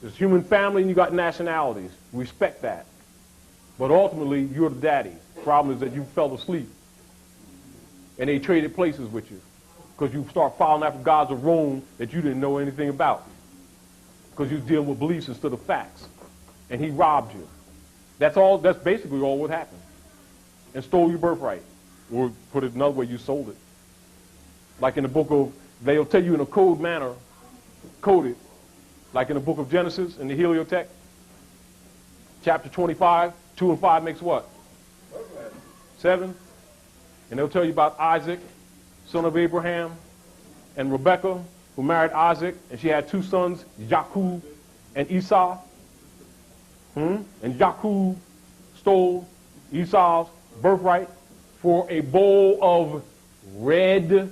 There's human family and you got nationalities. Respect that. But ultimately, you're the daddy. The problem is that you fell asleep. And they traded places with you. Because you start following after gods of Rome that you didn't know anything about. Because you was dealing with beliefs instead of facts. And he robbed you. That's basically all what happened. And stole your birthright. Or put it another way, you sold it. Like in the book of, they'll tell you in a code manner, coded, like in the book of Genesis, in the Heliotext, chapter 25, 2 and 5 makes what? 7. And they'll tell you about Isaac, son of Abraham, and Rebekah, who married Isaac, and she had 2 sons, Jacob and Esau. And Jacob stole Esau's birthright for a bowl of red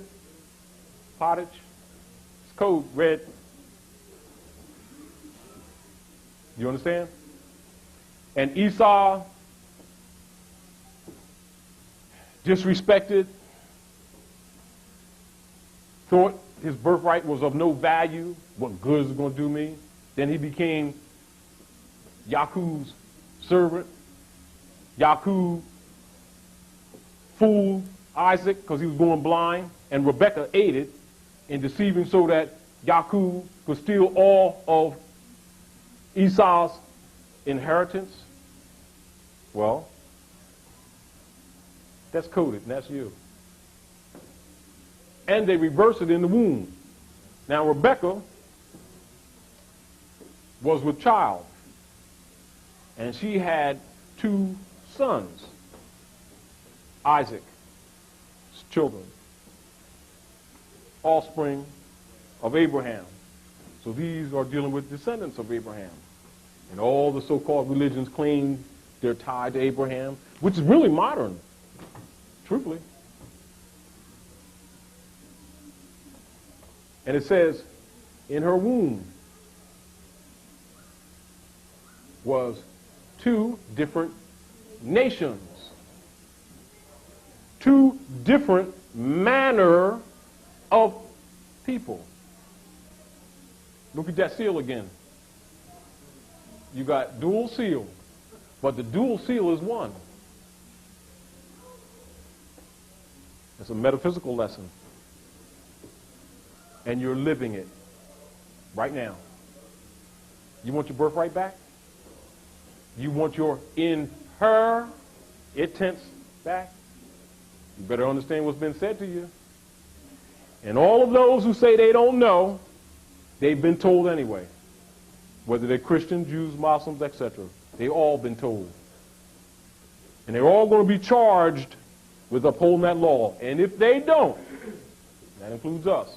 pottage. It's code, red. You understand? And Esau disrespected, thought his birthright was of no value. What good is it going to do me? Then he became Jacob's servant. Jacob fooled Isaac because he was going blind, and Rebekah aided in deceiving so that Jacob could steal all of Esau's inheritance. Well, that's coded, and that's you. And they reverse it in the womb. Now, Rebekah was with child, and she had 2 sons, Isaac's children, offspring of Abraham. So these are dealing with descendants of Abraham. And all the so-called religions claim they're tied to Abraham, which is really modern, truthfully. And it says, in her womb was 2 different nations, 2 different manner of people. Look at that seal again. You got dual seal, but the dual seal is one. It's a metaphysical lesson. And you're living it right now. You want your birthright back? You want your inheritance back? You better understand what's been said to you. And all of those who say they don't know, they've been told anyway. Whether they're Christian, Jews, Muslims, etc. They've all been told. And they're all going to be charged with upholding that law. And if they don't, that includes us,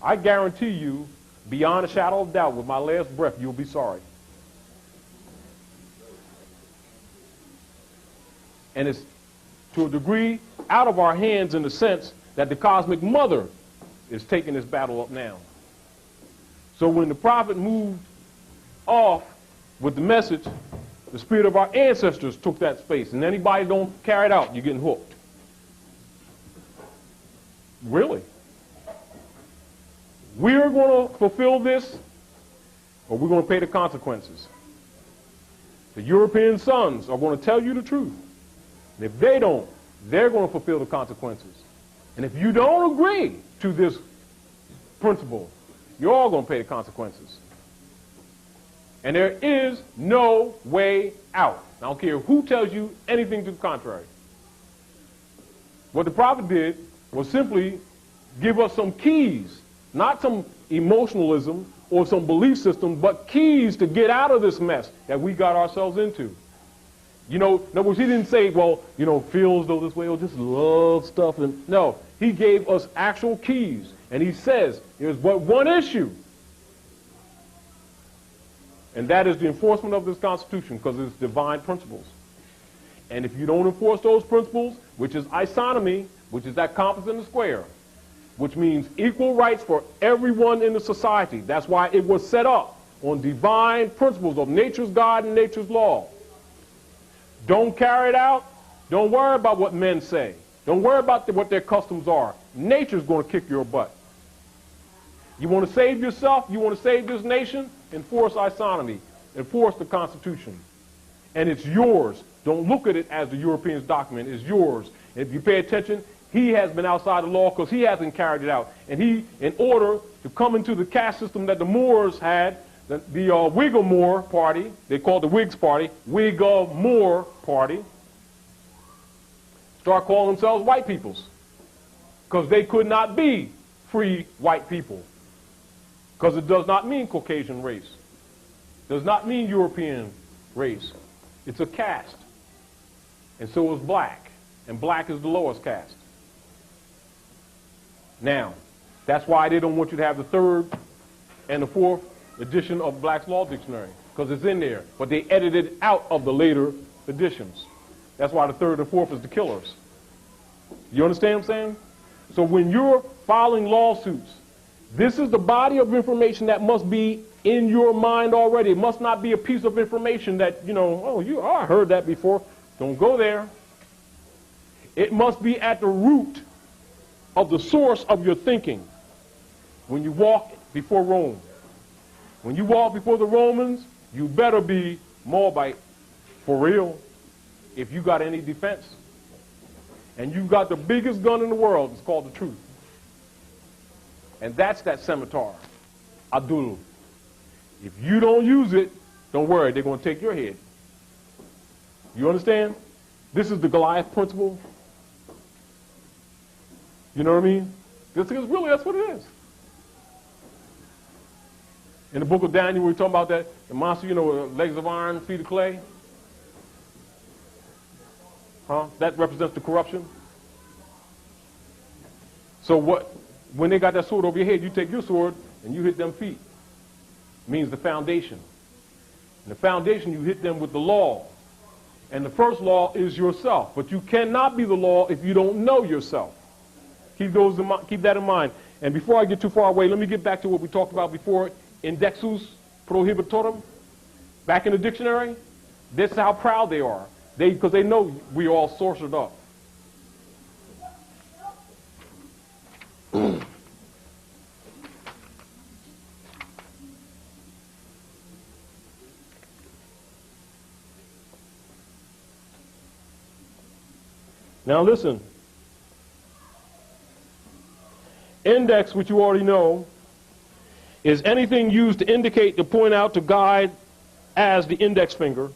I guarantee you, beyond a shadow of doubt, with my last breath, you'll be sorry. And it's to a degree out of our hands in the sense that the cosmic mother is taking this battle up now. So when the prophet moved off with the message, the spirit of our ancestors took that space. And anybody don't carry it out, you're getting hooked. Really? We're going to fulfill this, or we're going to pay the consequences. The European sons are going to tell you the truth. And if they don't, they're going to fulfill the consequences. And if you don't agree to this principle, you're all going to pay the consequences. And there is no way out. I don't care who tells you anything to the contrary. What the prophet did was simply give us some keys, not some emotionalism or some belief system, but keys to get out of this mess that we got ourselves into. You know, in other words, he didn't say, well, you know, feel as though this way, or just love stuff. And no, he gave us actual keys. And he says, there's but one issue. And that is the enforcement of this Constitution, because it's divine principles. And if you don't enforce those principles, which is isonomy, which is that compass in the square, which means equal rights for everyone in the society. That's why it was set up on divine principles of nature's God and nature's law. Don't carry it out. Don't worry about what men say. Don't worry about what their customs are. Nature's going to kick your butt. You want to save yourself? You want to save this nation? enforce isonomy, enforce the Constitution. And it's yours. Don't look at it as the Europeans' document. It's yours. And if you pay attention, he has been outside the law because he hasn't carried it out. And he, in order to come into the caste system that the Moors had, the Whig-or-Moor party, they called the Whigs party, Whig-or-Moor party, start calling themselves white peoples because they could not be free white people, because it does not mean Caucasian race, does not mean European race. It's a caste, and so is black, and black is the lowest caste. Now, that's why they don't want you to have the third and the fourth edition of Black's Law Dictionary, because it's in there, but they edited it out of the later editions. That's why the third and fourth is the killers. You understand what I'm saying? So when you're filing lawsuits, this is the body of information that must be in your mind already. It must not be a piece of information that, I heard that before. Don't go there. It must be at the root of the source of your thinking. When you walk before Rome, when you walk before the Romans, you better be Moabite for real if you got any defense. And you've got the biggest gun in the world. It's called the truth. And that's that scimitar, Adul. If you don't use it, don't worry, they're going to take your head. You understand? This is the Goliath principle. You know what I mean? This is really, that's what it is. In the book of Daniel, we're talking about that, the monster, legs of iron, feet of clay. That represents the corruption. So when they got that sword over your head, you take your sword and you hit them feet. It means the foundation. And the foundation, you hit them with the law. And the first law is yourself. But you cannot be the law if you don't know yourself. Keep that in mind. And before I get too far away, let me get back to what we talked about before. Indexus prohibitorum. Back in the dictionary, this is how proud they are. Because they know we all sorcered up. Now listen. Index, which you already know, is anything used to indicate, to point out, to guide as the index finger.